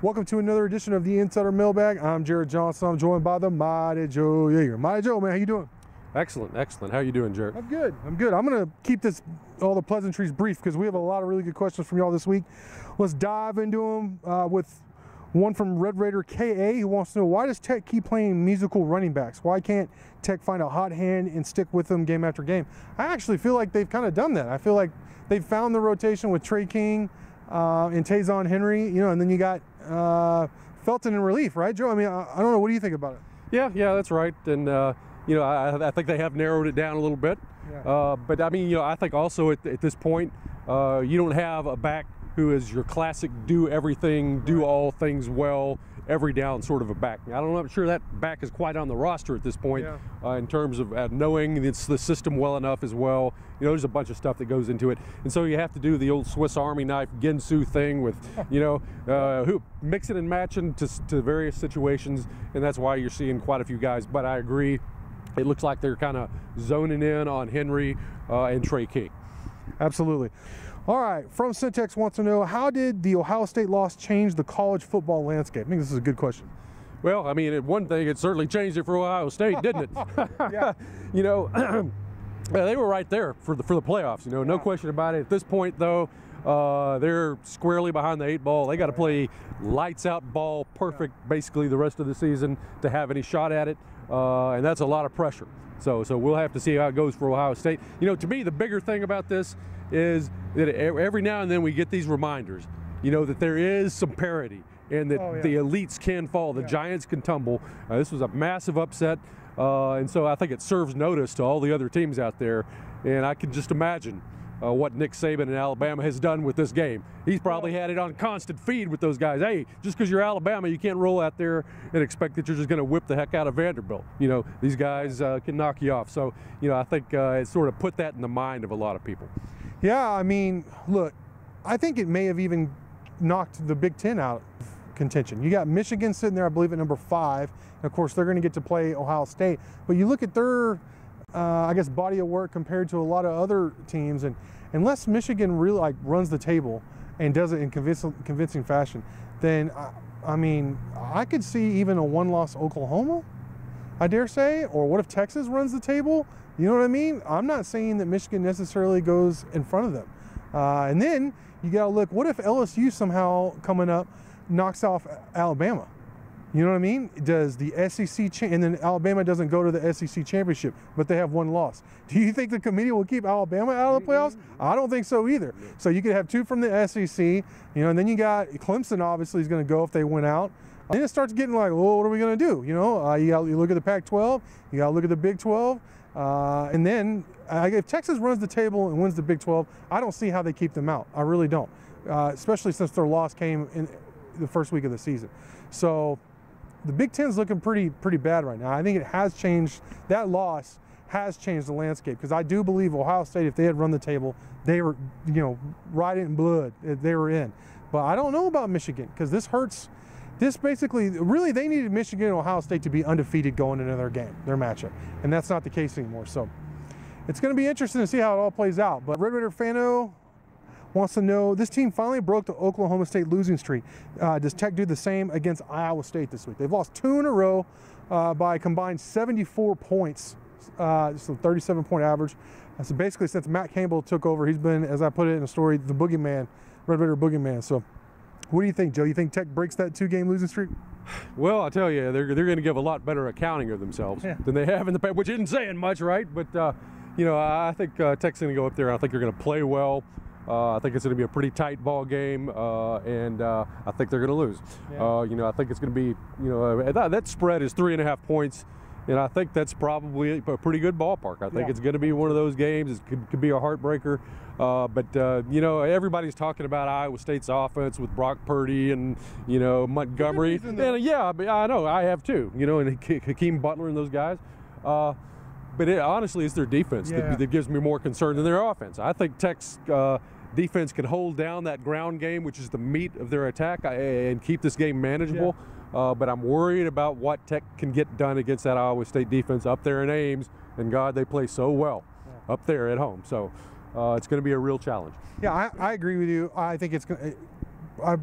Welcome to another edition of the Insider Mailbag. I'm Jared Johnson. I'm joined by the Mighty Joe Yeager. Mighty Joe, man, how you doing? Excellent, excellent. How you doing, Jared? I'm good. I'm going to keep all the pleasantries brief because we have a lot of really good questions from y'all this week. Let's dive into them with one from Red Raider KA who wants to know, why does Tech keep playing musical running backs? Why can't Tech find a hot hand and stick with them game after game? I actually feel like they've kind of done that. I feel like they've found the rotation with Trey King and Tayzon Henry, and then you got Felton in relief, right, Joe? I mean, I don't know. What do you think about it? Yeah, that's right. And, I think they have narrowed it down a little bit. Yeah. But, I mean, I think also at this point, you don't have a back who is your classic do everything, do all things well, every down sort of a back. I'm not sure that back is quite on the roster at this point. In terms of knowing the system well enough as well. There's a bunch of stuff that goes into it. And so you have to do the old Swiss Army knife Ginsu thing with, who mixing and matching to various situations. And that's why you're seeing quite a few guys. But I agree, it looks like they're kind of zoning in on Henry and Trey King. Absolutely. All right, from Syntax wants to know, how did the Ohio State loss change the college football landscape? I think this is a good question. Well, I mean, one thing, it certainly changed it for Ohio State, didn't it? Yeah. They were right there for the playoffs, no question about it. At this point, though, they're squarely behind the 8 ball. They got to play lights out ball perfect basically the rest of the season to have any shot at it, and that's a lot of pressure. So we'll have to see how it goes for Ohio State. To me, the bigger thing about this is that every now and then we get these reminders, that there is some parity and that the elites can fall, the giants can tumble. This was a massive upset, and so I think it serves notice to all the other teams out there. And I can just imagine what Nick Saban in Alabama has done with this game. He's probably had it on constant feed with those guys. Hey, just because you're Alabama, you can't roll out there and expect that you're just going to whip the heck out of Vanderbilt. These guys can knock you off. So, I think it sort of put that in the mind of a lot of people. Yeah, I mean, look, I think it may have even knocked the Big Ten out of contention. You got Michigan sitting there, I believe, at number 5. And of course, they're going to get to play Ohio State. But you look at their body of work compared to a lot of other teams, and unless Michigan really runs the table and does it in convincing fashion, then I could see even a 1-loss Oklahoma, I dare say. Or what if Texas runs the table? You know what I mean? I'm not saying that Michigan necessarily goes in front of them. And then you got to look, what if LSU somehow coming up knocks off Alabama? You know what I mean? Does the SEC and then Alabama doesn't go to the SEC championship, but they have 1 loss. Do you think the committee will keep Alabama out of the playoffs? I don't think so either. So you could have 2 from the SEC, and then you got Clemson obviously is going to go if they win out. Then it starts getting like, well, what are we going to do? You look at the Pac-12, you got to look at the Big 12, and then if Texas runs the table and wins the Big 12, I don't see how they keep them out. I really don't, especially since their loss came in the first week of the season. So the Big Ten's looking pretty bad right now. I think it has changed. That loss has changed the landscape, because I do believe Ohio State, if they had run the table, they were, right in blood. They were in. But I don't know about Michigan, because this hurts. This basically, really, they needed Michigan and Ohio State to be undefeated going into their game, their matchup. And that's not the case anymore. So it's going to be interesting to see how it all plays out. But Red Raider Fano wants to know, this team finally broke the Oklahoma State losing streak. Does Tech do the same against Iowa State this week? They've lost 2 in a row by a combined 74 points, so 37-point average. So basically, since Matt Campbell took over, he's been, as I put it in a story, the boogeyman, Red Raider boogeyman. So what do you think, Joe? You think Tech breaks that 2-game losing streak? Well, I'll tell you, they're going to give a lot better accounting of themselves than they have in the past, which isn't saying much, right? But, I think Tech's going to go up there, and I think they're going to play well. I think it's going to be a pretty tight ball game, and I think they're going to lose. I think it's going to be, that spread is 3.5 points, and I think that's probably a pretty good ballpark. I think it's going to be one of those games. It could be a heartbreaker. But everybody's talking about Iowa State's offense with Brock Purdy and, Montgomery. And, I know, I have too, and Hakeem Butler and those guys. But honestly, it's their defense that gives me more concern than their offense. I think Tech's defense can hold down that ground game, which is the meat of their attack, and keep this game manageable. But I'm worried about what Tech can get done against that Iowa State defense up there in Ames. And God, they play so well up there at home. So it's going to be a real challenge. Yeah, I agree with you. I think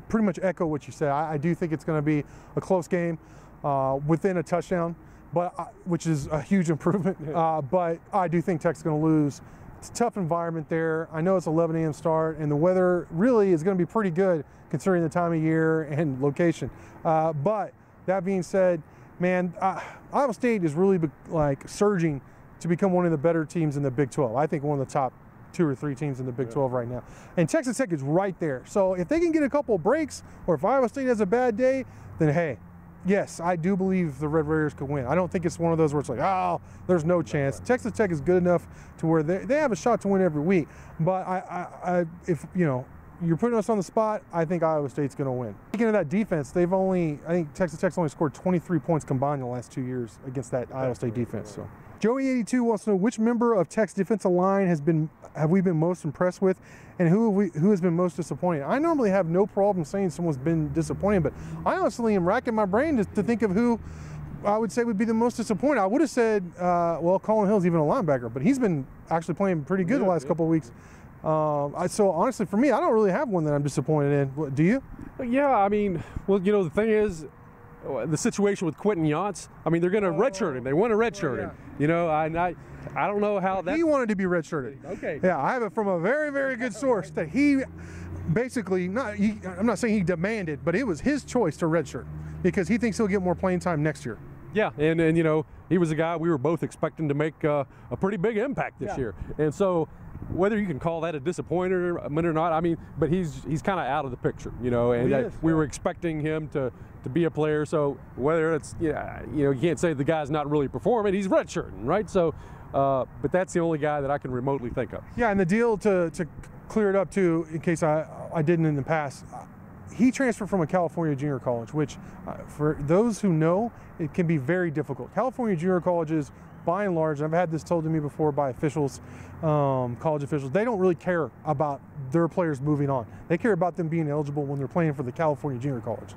pretty much echo what you said. I do think it's going to be a close game within a touchdown, which is a huge improvement. But I do think Tech's going to lose. It's a tough environment there. I know it's 11 a.m. start, and the weather really is going to be pretty good considering the time of year and location. But that being said, man, Iowa State is really like surging to become one of the better teams in the Big 12. I think one of the top 2 or 3 teams in the Big 12 right now. And Texas Tech is right there. So if they can get a couple of breaks, or if Iowa State has a bad day, then hey, yes, I do believe the Red Raiders could win. I don't think it's one of those where it's like, oh, there's no chance. Texas Tech is good enough to where they have a shot to win every week. But if you know, you're putting us on the spot, I think Iowa State's going to win. Speaking of that defense, I think Texas Tech's only scored 23 points combined in the last 2 years against that Iowa State defense. So Joey82 wants to know which member of Tech's defensive line have we been most impressed with, and who has been most disappointing. I normally have no problem saying someone's been disappointing, but I honestly am racking my brain to think of who I would say would be the most disappointing. I would have said, well, Colin Hill's even a linebacker, but he's been actually playing pretty good the last couple of weeks. So honestly, for me, I don't really have one that I'm disappointed in. Do you? Yeah, I mean, well, you know, the thing is, the situation with Quentin Yachts, I mean, they're going to redshirt him. They want to redshirt him. You know, I don't know how that. He wanted to be redshirted. Okay. Yeah, I have it from a very, very good source that he basically, I'm not saying he demanded, but it was his choice to redshirt because he thinks he'll get more playing time next year. Yeah, and you know, he was a guy we were both expecting to make a pretty big impact this year. And so whether you can call that a disappointment or not, I mean, but he's kind of out of the picture, you know, and we were expecting him to be a player. So whether it's, you know, you can't say the guy's not really performing, he's redshirting, right? So, but that's the only guy that I can remotely think of. Yeah, and the deal to clear it up too, in case I didn't in the past, he transferred from a California junior college, which for those who know, it can be very difficult. California junior colleges, by and large, I've had this told to me before by officials, college officials, they don't really care about their players moving on. They care about them being eligible when they're playing for the California junior college.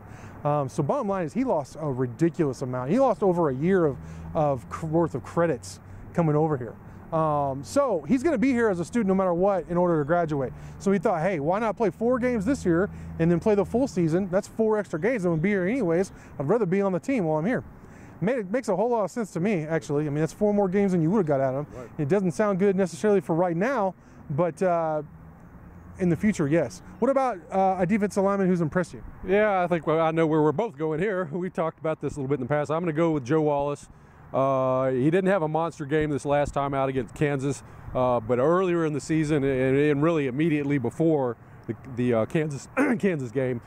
So bottom line is he lost a ridiculous amount. He lost over a year worth of credits coming over here. So he's going to be here as a student no matter what in order to graduate. So he thought, hey, why not play 4 games this year and then play the full season? That's 4 extra games. I'm going to be here anyways. I'd rather be on the team while I'm here. It makes a whole lot of sense to me, actually. I mean, that's 4 more games than you would have got out of him. Right. It doesn't sound good necessarily for right now, but in the future, yes. What about a defensive lineman who's impressed you? Yeah, I think I know where we're both going here. We talked about this a little bit in the past. I'm going to go with Joe Wallace. He didn't have a monster game this last time out against Kansas, but earlier in the season and really immediately before the Kansas game,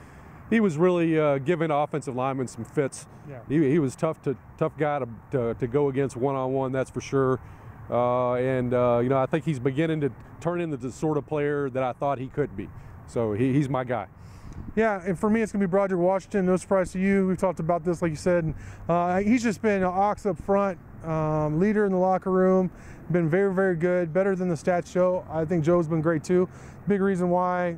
he was really giving offensive linemen some fits. Yeah. He was tough guy to go against one-on-one, that's for sure. You know, I think he's beginning to turn into the sort of player that I thought he could be. So he's my guy. Yeah, and for me, it's going to be Broderick Washington. No surprise to you. We've talked about this, like you said. He's just been an ox up front, leader in the locker room, been very, very good, better than the stats show. I think Joe's been great too. Big reason why,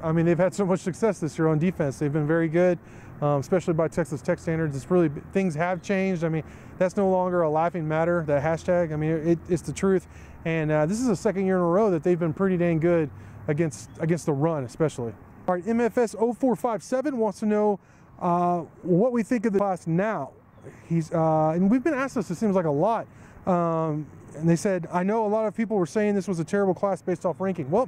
I mean, they've had so much success this year on defense. They've been very good, especially by Texas Tech standards. It's really, things have changed. I mean, that's no longer a laughing matter, that hashtag. I mean, it's the truth. And this is the 2nd year in a row that they've been pretty dang good against the run, especially. All right, MFS 0457 wants to know what we think of the class now. And we've been asked this, it seems like a lot. And they said, I know a lot of people were saying this was a terrible class based off ranking. Well,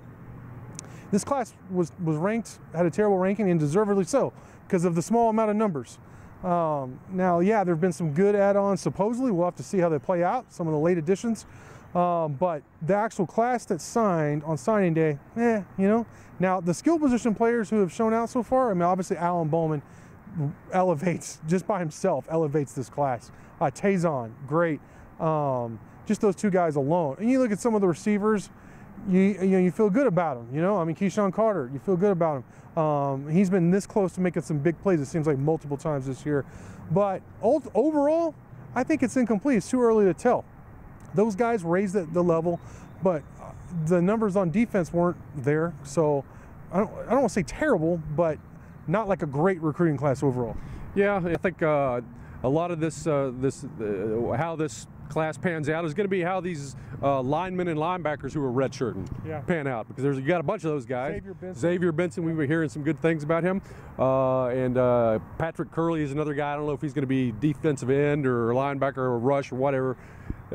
this class was ranked, had a terrible ranking, and deservedly so, because of the small amount of numbers. Now, yeah, there have been some good add-ons, supposedly. We'll have to see how they play out, some of the late additions. But the actual class that signed on signing day, you know. Now, the skill position players who have shown out so far, I mean, obviously Alan Bowman elevates, just by himself, elevates this class. Tazon, great. Just those 2 guys alone. And you look at some of the receivers, you feel good about him, you know. I mean, Keyshawn Carter, you feel good about him. He's been this close to making some big plays, it seems like multiple times this year. But overall, I think it's incomplete. It's too early to tell. Those guys raised the level, but the numbers on defense weren't there. So I don't want to say terrible, but not like a great recruiting class overall. Yeah, I think a lot of this, how this class pans out is going to be how these linemen and linebackers who are redshirting pan out, because you got a bunch of those guys. Xavier Benson, we were hearing some good things about him, and Patrick Curley is another guy. I don't know if he's going to be defensive end or linebacker or rush or whatever.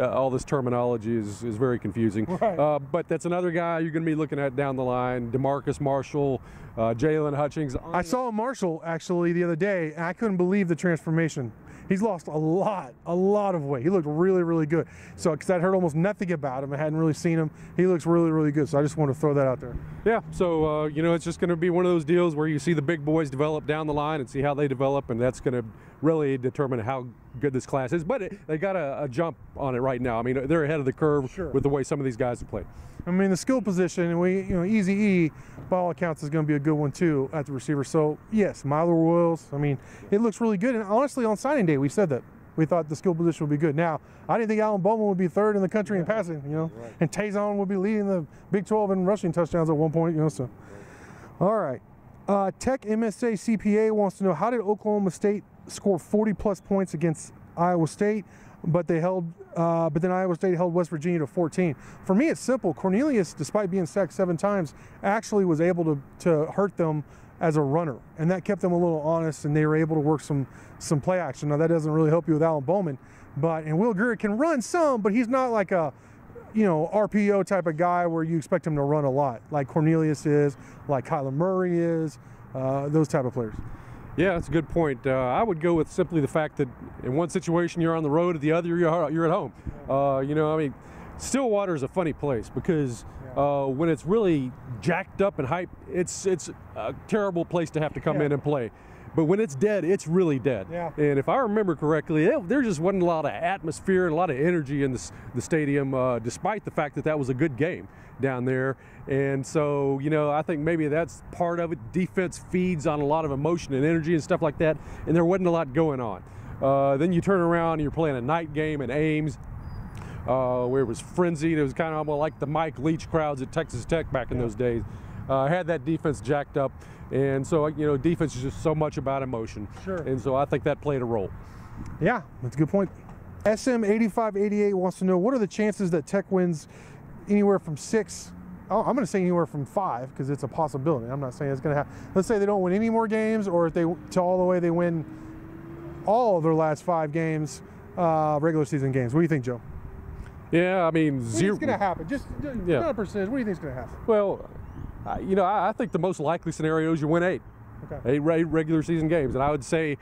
All this terminology is very confusing. Right. But that's another guy you're going to be looking at down the line. DeMarcus Marshall, Jalen Hutchings. I saw Marshall actually the other day, and I couldn't believe the transformation. He's lost a lot of weight. He looked really, really good. So, because I'd heard almost nothing about him, I hadn't really seen him. He looks really, really good. So I just want to throw that out there. Yeah. So you know, it's just going to be one of those deals where you see the big boys develop down the line and see how they develop, and that's going to really determine how good this class is. But they got a jump on it right now. I mean, they're ahead of the curve with the way some of these guys have played. I mean, the skill position, Easy E, by all accounts, is going to be a good one too at the receiver. So yes, Myler Wills. I mean, it looks really good. And honestly, on signing day, we said that we thought the skill position would be good. Now, I didn't think Alan Bowman would be third in the country in passing, and Tazon would be leading the Big 12 in rushing touchdowns at one point, So, all right. Tech MSA CPA wants to know, how did Oklahoma State score 40+ points against Iowa State? But then Iowa State held West Virginia to 14. For me, it's simple. Cornelius, despite being sacked 7 times, actually was able to hurt them as a runner, and that kept them a little honest, and they were able to work some play action. Now, that doesn't really help you with Alan Bowman, and Will Greer can run some, but he's not like a RPO type of guy where you expect him to run a lot, like Cornelius is, like Kyler Murray is, those type of players. Yeah, that's a good point. I would go with simply the fact that in one situation you're on the road, at the other you're at home. I mean, Stillwater is a funny place because when it's really jacked up and hyped, it's a terrible place to have to come in and play. But when it's dead, it's really dead. Yeah. And if I remember correctly, there just wasn't a lot of atmosphere and a lot of energy in the stadium, despite the fact that that was a good game down there. And so, I think maybe that's part of it. Defense feeds on a lot of emotion and energy and stuff like that, and there wasn't a lot going on. Then you turn around and you're playing a night game in Ames, where it was frenzied. It was kind of almost like the Mike Leach crowds at Texas Tech back in those days. Had that defense jacked up, and so defense is just so much about emotion. Sure. And so I think that played a role. Yeah, that's a good point. SM8588 wants to know, what are the chances that Tech wins anywhere from 6? I'm going to say anywhere from 5, because it's a possibility. I'm not saying it's going to happen. Let's say they don't win any more games, or if they all the way they win all of their last 5 games, regular season games. What do you think, Joe? Yeah, I mean, What do you think's going to happen? Just not a percentage. What do you think's going to happen? Well, I think the most likely scenario is you win 8. Okay. 8 regular season games, and I would say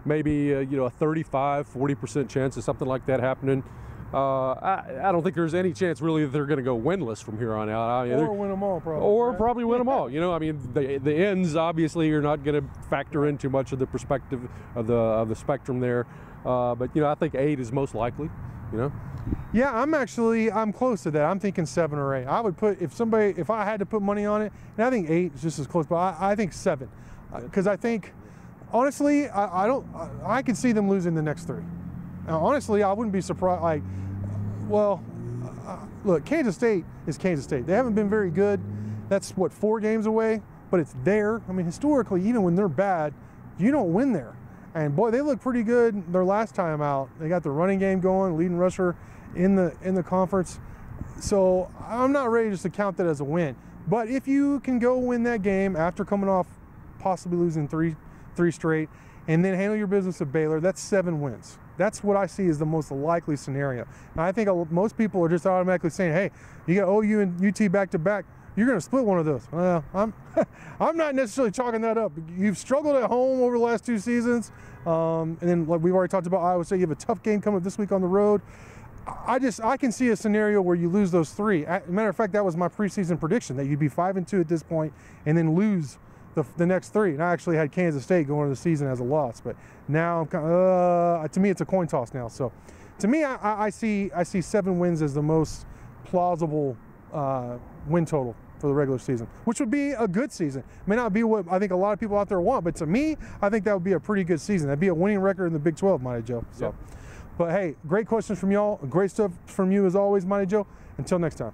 maybe a 35-40% chance of something like that happening. I don't think there's any chance really that they're going to go winless from here on out. Or win them all, probably. Or probably win them all. I mean, the ends obviously are not going to factor in too much of the perspective of the spectrum there. But I think 8 is most likely. Yeah, I'm close to that. I'm thinking 7 or 8. I would put, if I had to put money on it, and I think 8 is just as close, but I think 7, because I think, honestly, I could see them losing the next 3. Now, honestly, I wouldn't be surprised. Look, Kansas State is Kansas State. They haven't been very good. That's 4 games away, but it's there. I mean, historically, even when they're bad, you don't win there. And boy, they look pretty good their last time out. They got the running game going, leading rusher in the conference. So I'm not ready just to count that as a win. But if you can go win that game after coming off possibly losing three straight, and then handle your business at Baylor, that's 7 wins. That's what I see as the most likely scenario. And I think most people are just automatically saying, hey, you got OU and UT back to back, you're going to split one of those. Well, I'm not necessarily chalking that up. You've struggled at home over the last 2 seasons. And then, like we've already talked about, Iowa State, you have a tough game coming up this week on the road. I can see a scenario where you lose those 3. As a matter of fact, that was my preseason prediction, that you'd be 5-2 at this point and then lose the next 3. And I actually had Kansas State going into the season as a loss. But now, to me, it's a coin toss now. So to me, I see 7 wins as the most plausible win total for the regular season, which would be a good season. May not be what I think a lot of people out there want, but to me, I think that would be a pretty good season. That'd be a winning record in the Big 12, Mighty Joe. So, But hey, great questions from y'all. Great stuff from you as always, Mighty Joe. Until next time.